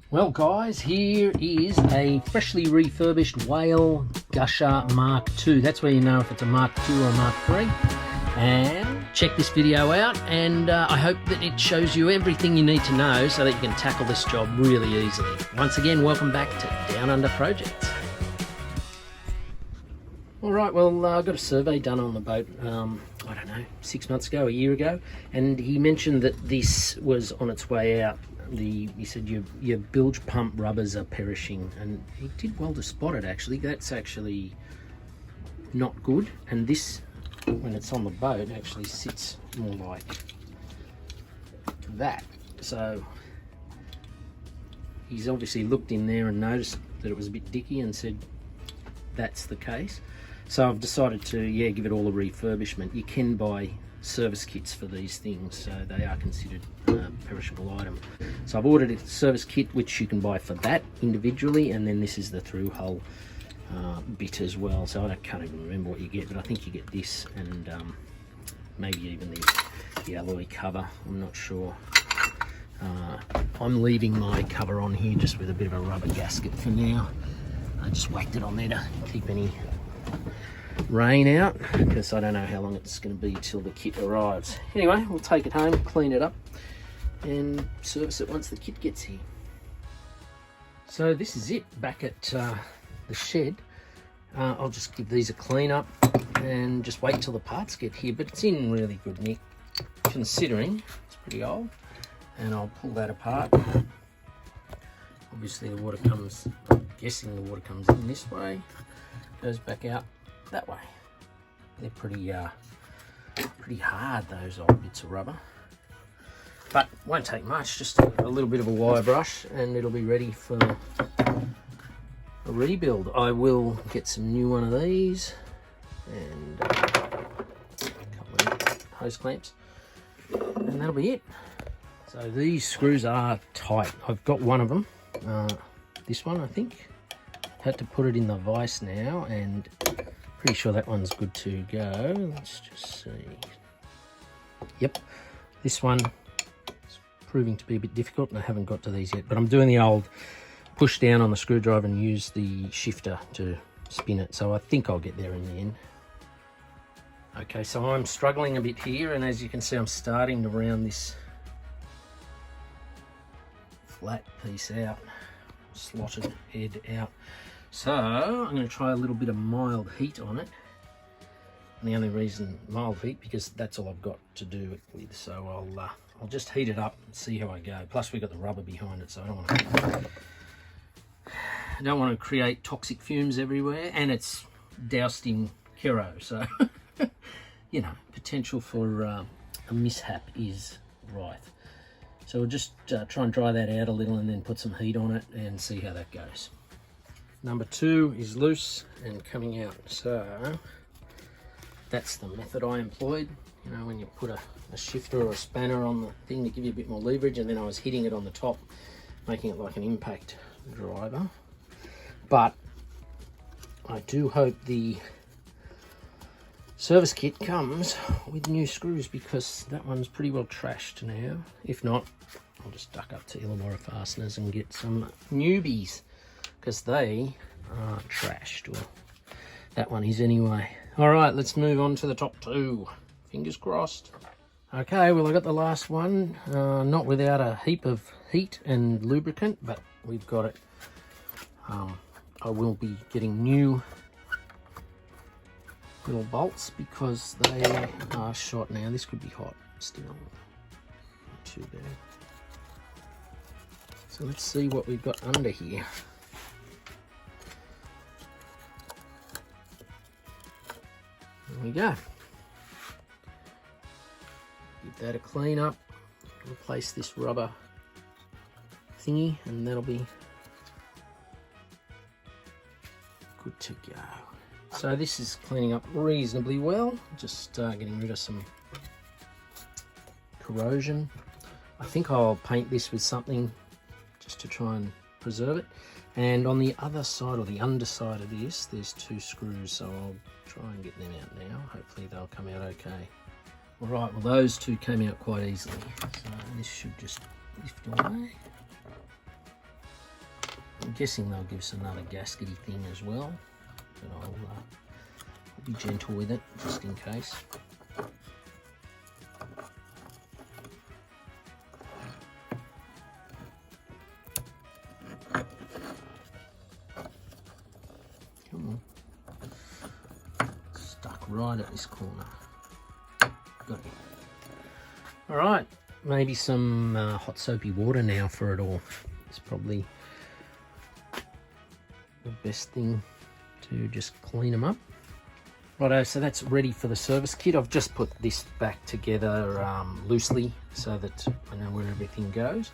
Well guys, here is a freshly refurbished Whale Gusher Mark II. That's where you know if it's a Mark II or a Mark III. And check this video out, and I hope that it shows you everything you need to know so that you can tackle this job really easily. Once again, welcome back to Down Under Projects. Alright, well I got a survey done on the boat, I don't know, 6 months ago, a year ago, and he mentioned that this was on its way out. He said your bilge pump rubbers are perishing, and he did well to spot it actually. That's actually not good, and this, when it's on the boat, actually sits more like that. So he's obviously looked in there and noticed that it was a bit dicky and said that's the case. So I've decided to give it all a refurbishment. You can buy service kits for these things, so they are considered perishable item. So I've ordered a service kit which you can buy for that individually, and then this is the through hull bit as well. So I can't even remember what you get, but I think you get this and maybe even the alloy cover. I'm not sure. I'm leaving my cover on here just with a bit of a rubber gasket for now. I just whacked it on there to keep any rain out, because I don't know how long it's going to be till the kit arrives. Anyway, we'll take it home, clean it up and service it once the kit gets here. So this is it back at the shed. I'll just give these a clean up and just wait till the parts get here, but it's in really good nick considering it's pretty old. And I'll pull that apart. Obviously the water comes, I'm guessing the water comes in this way, goes back out that way. They're pretty hard, those old bits of rubber, but won't take much, just a little bit of a wire brush and it'll be ready for a rebuild. I will get some new one of these and a couple of hose clamps, and that'll be it. So these screws are tight. I've got one of them, this one I think. Had to put it in the vise now, and pretty sure that one's good to go. Let's just see. Yep, this one is proving to be a bit difficult and I haven't got to these yet, but I'm doing the old push down on the screwdriver and use the shifter to spin it, so I think I'll get there in the end. Okay, so I'm struggling a bit here, and as you can see I'm starting to round this flat piece out, slotted head out. So I'm going to try a little bit of mild heat on it. And the only reason mild heat, because that's all I've got to do it with. So I'll just heat it up and see how I go. Plus we've got the rubber behind it, so I don't want to create toxic fumes everywhere. And it's doused in Kero, so you know, potential for a mishap is rife. So we'll just try and dry that out a little and then put some heat on it and see how that goes. Number 2 is loose and coming out, so that's the method I employed. You know, when you put a shifter or a spanner on the thing to give you a bit more leverage, and then I was hitting it on the top, making it like an impact driver. But I do hope the service kit comes with new screws, because that one's pretty well trashed now. If not, I'll just duck up to Illawarra Fasteners and get some newbies, because they are trashed. Well, that one is anyway. All right, let's move on to the top 2. Fingers crossed. Okay, well I got the last one, not without a heap of heat and lubricant, but we've got it. I will be getting new little bolts because they are shot now. This could be hot still, not too bad. So let's see what we've got under here. There we go. Give that a clean up, replace this rubber thingy, and that'll be good to go. So this is cleaning up reasonably well, just getting rid of some corrosion. I think I'll paint this with something just to try and preserve it. And on the other side, or the underside of this, there's 2 screws, so I'll try and get them out now. Hopefully they'll come out okay. All right, well those 2 came out quite easily, so this should just lift away. guessing they'll give us another gaskety thing as well, but I'll be gentle with it just in case. Come on. Stuck right at this corner. Got it. Alright, maybe some hot soapy water now for it all. It's probably the best thing to just clean them up. Righto, so that's ready for the service kit. I've just put this back together loosely so that I know where everything goes.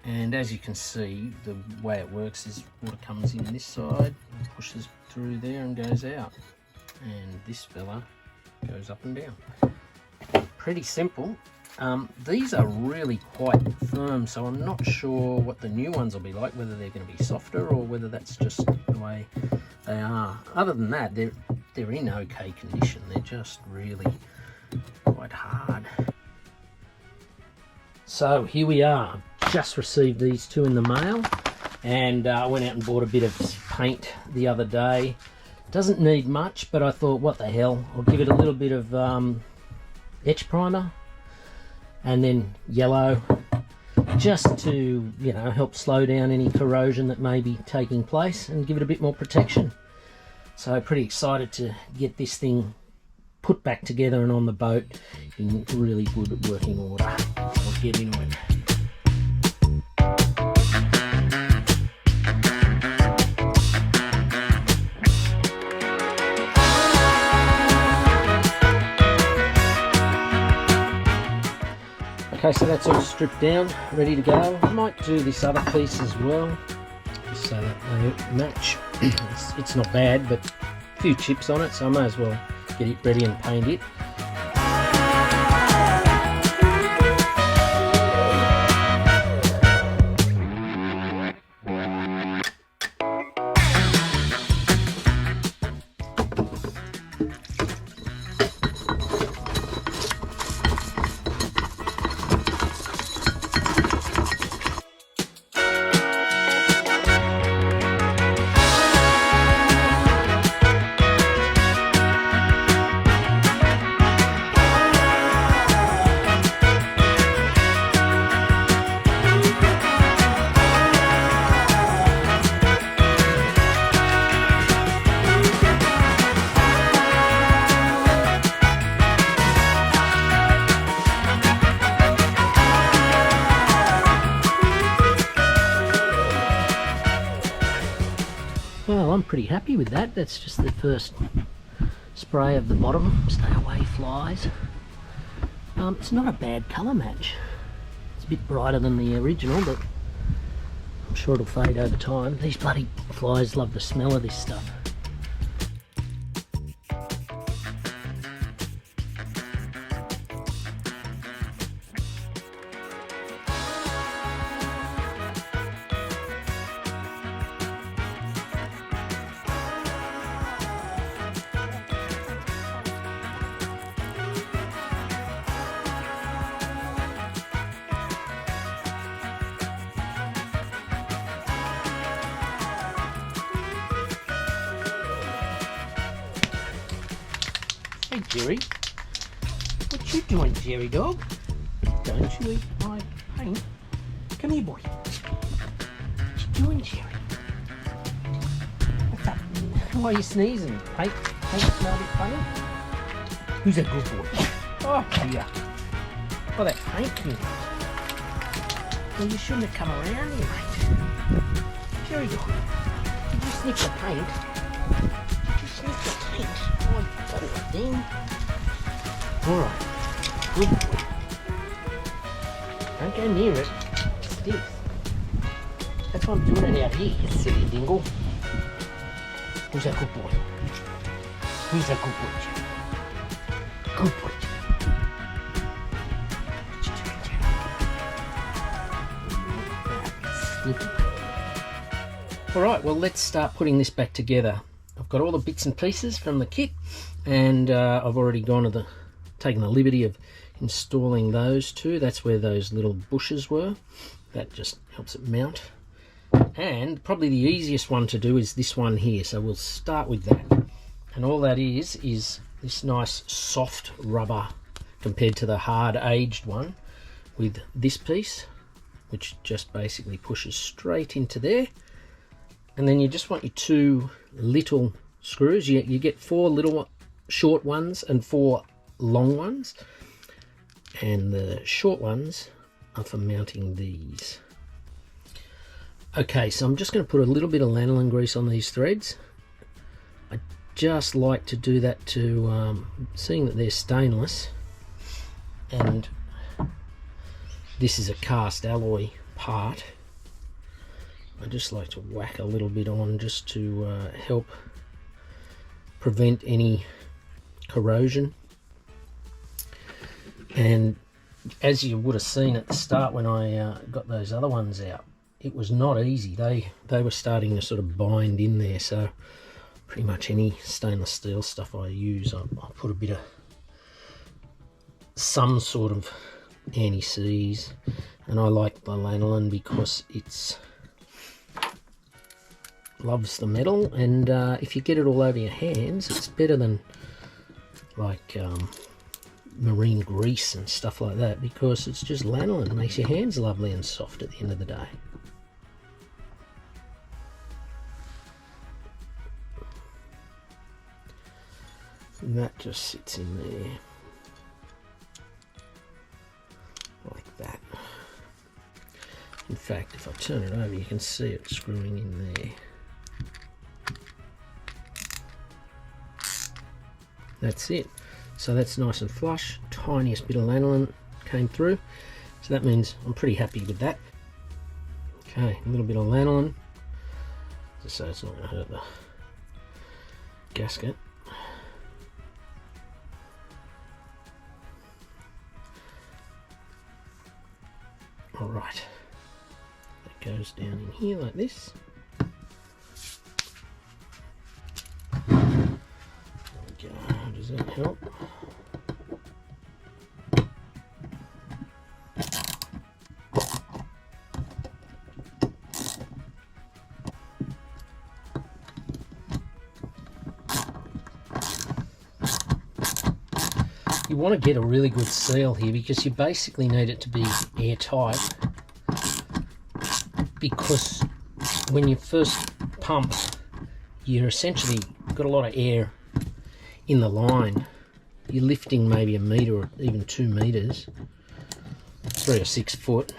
And as you can see, the way it works is water comes in this side, pushes through there and goes out. And this fella goes up and down. Pretty simple. These are really quite firm, so I'm not sure what the new ones will be like, whether they're going to be softer or whether that's just the way they are. Other than that, they're in okay condition. They're just really quite hard. So here we are. Just received these two in the mail, and I went out and bought a bit of paint the other day. Doesn't need much, but I thought, what the hell, I'll give it a little bit of etch primer and then yellow, just to, you know, help slow down any corrosion that may be taking place and give it a bit more protection. So pretty excited to get this thing put back together and on the boat in really good working order. I'll get into it. Okay, so that's all stripped down, ready to go. I might do this other piece as well, just so that they match. It's not bad, but a few chips on it, so I may as well get it ready and paint it. Well, I'm pretty happy with that. That's just the first spray of the bottom. Stay away, flies. It's not a bad colour match. It's a bit brighter than the original, but I'm sure it'll fade over time. These bloody flies love the smell of this stuff. Hey Jerry, what you doing, Jerry dog? Don't you eat my paint? Come here, boy. What you doing, Jerry? What's up? Why are you sneezing? Paint smell a bit funny? Who's a good boy? Oh dear. Oh, that paint came. Well, you shouldn't have come around here, mate. Jerry dog, did you sniff the paint? Did you sniff the paint? Oh, poor thing. Alright, good boy. Don't go near it. It stinks. That's why I'm doing it out here, you silly dingle. Who's a good boy? Who's a good boy, Jerry? Good boy, Jerry. What you doing, Jerry? Alright, well, let's start putting this back together. I've got all the bits and pieces from the kit, and I've already taken the liberty of installing those two. That's where those little bushes were. That just helps it mount. And probably the easiest one to do is this one here, so we'll start with that. And all that is this nice soft rubber compared to the hard aged one, with this piece which just basically pushes straight into there. And then you just want your 2 little screws. You get 4 little short ones and 4 long ones, and the short ones are for mounting these. Okay, so I'm just going to put a little bit of lanolin grease on these threads. I just like to do that to, seeing that they're stainless, and this is a cast alloy part, I just like to whack a little bit on just to help prevent any corrosion. And as you would have seen at the start when I got those other ones out, it was not easy. They were starting to sort of bind in there, so pretty much any stainless steel stuff I use, I'll put a bit of some sort of anti-seize, and I like the lanolin because it's loves the metal, and if you get it all over your hands, it's better than like marine grease and stuff like that, because it's just lanolin. It makes your hands lovely and soft at the end of the day. And that just sits in there like that. In fact, if I turn it over, you can see it screwing in there. That's it. So that's nice and flush. Tiniest bit of lanolin came through, so that means I'm pretty happy with that. Okay, a little bit of lanolin, just so it's not going to hurt the gasket. All right, that goes down in here like this. Does that help? You want to get a really good seal here, because you basically need it to be airtight, because when you first pump, you're essentially got a lot of air in the line. You're lifting maybe 1 metre or even 2 metres, 3 or 6 foot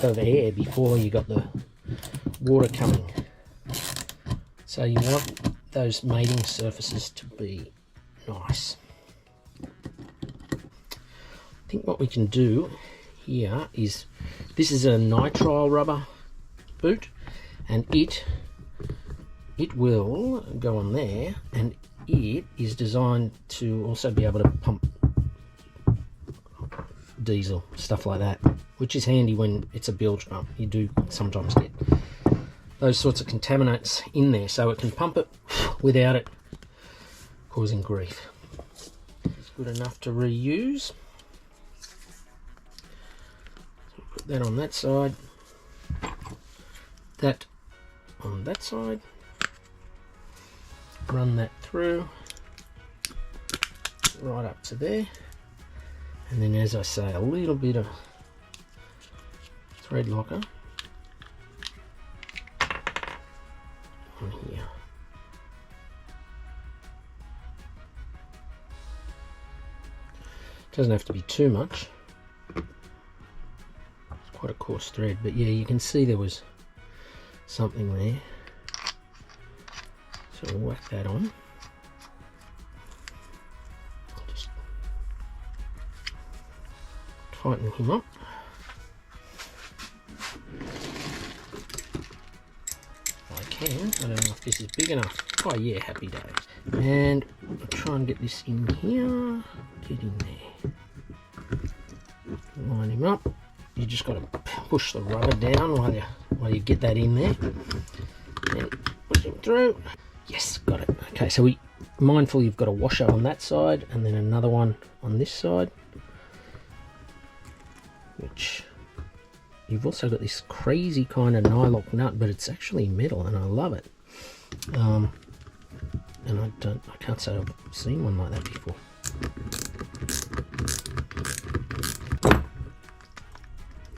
of air before you got the water coming. So you want those mating surfaces to be nice. I think what we can do here is, this is a nitrile rubber boot, and it will go on there, and it is designed to also be able to pump diesel, stuff like that, which is handy when it's a bilge pump. You do sometimes get those sorts of contaminants in there, so it can pump it without it causing grief. It's good enough to reuse. So put that on that side, that on that side, run that through right up to there, and then, as I say, a little bit of thread locker on here. Doesn't have to be too much. It's quite a coarse thread, but yeah, you can see there was something there. So we'll whack that on. Just tighten him up. If I can. I don't know if this is big enough. Oh yeah, happy days. And I'll try and get this in here. Get in there. Line him up. You just got to push the rubber down while you get that in there. And push him through. Yes, got it. Okay, so mindful you've got a washer on that side and then another one on this side, which you've also got this crazy kind of nylock nut, but it's actually metal, and I love it. And I can't say I've seen one like that before.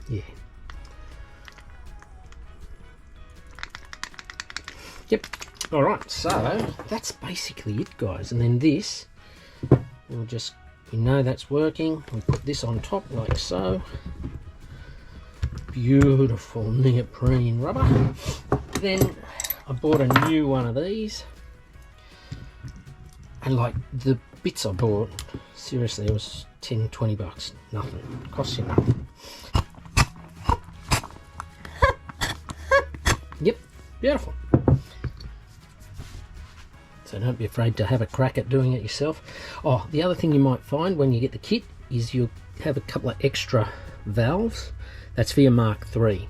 Yeah. Yep. All right. So that's basically it, guys. And then this, we know that's working. We put this on top like so. Beautiful neoprene rubber. Then I bought a new one of these, and like the bits I bought, seriously, it was 10-20 bucks. Nothing. It costs you nothing. Yep, beautiful. So don't be afraid to have a crack at doing it yourself. Oh, the other thing you might find when you get the kit is you'll have a couple of extra valves. That's for your Mark III.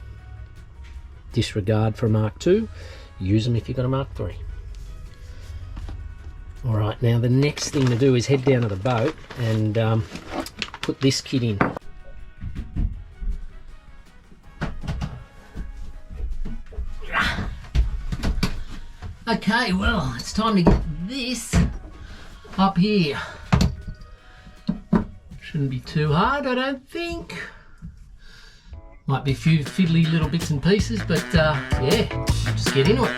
Disregard for a Mark II. Use them if you've got a Mark III. Alright, now the next thing to do is head down to the boat and put this kit in. Okay, well, it's time to get this up here. Shouldn't be too hard, I don't think. Might be a few fiddly little bits and pieces, but yeah, just get into it.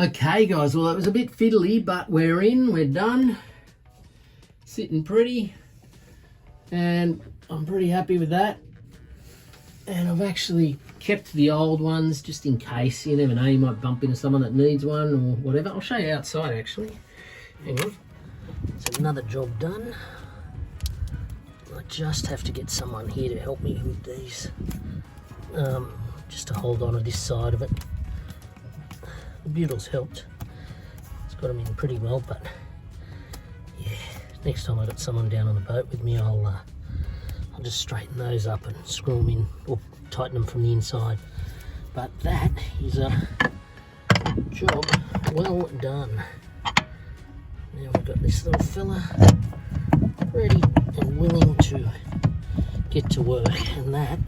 Okay guys, well it was a bit fiddly, but we're in, we're done. Sitting pretty, and I'm pretty happy with that. And I've actually kept the old ones just in case, you never know, you might bump into someone that needs one or whatever. I'll show you outside actually. Hang on, it's another job done. I just have to get someone here to help me with these, just to hold on to this side of it. The bugle's helped. It's got them in pretty well, but yeah, next time I got someone down on the boat with me, I'll just straighten those up and screw them in or tighten them from the inside. But that is a job well done. Now we've got this little fella ready and willing to get to work, and that,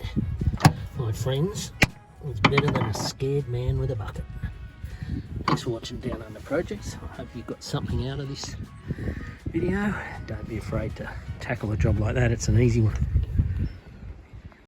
my friends, is better than a scared man with a bucket. Thanks for watching Down Under Projects. I hope you got something out of this video. Don't be afraid to tackle a job like that, it's an easy one.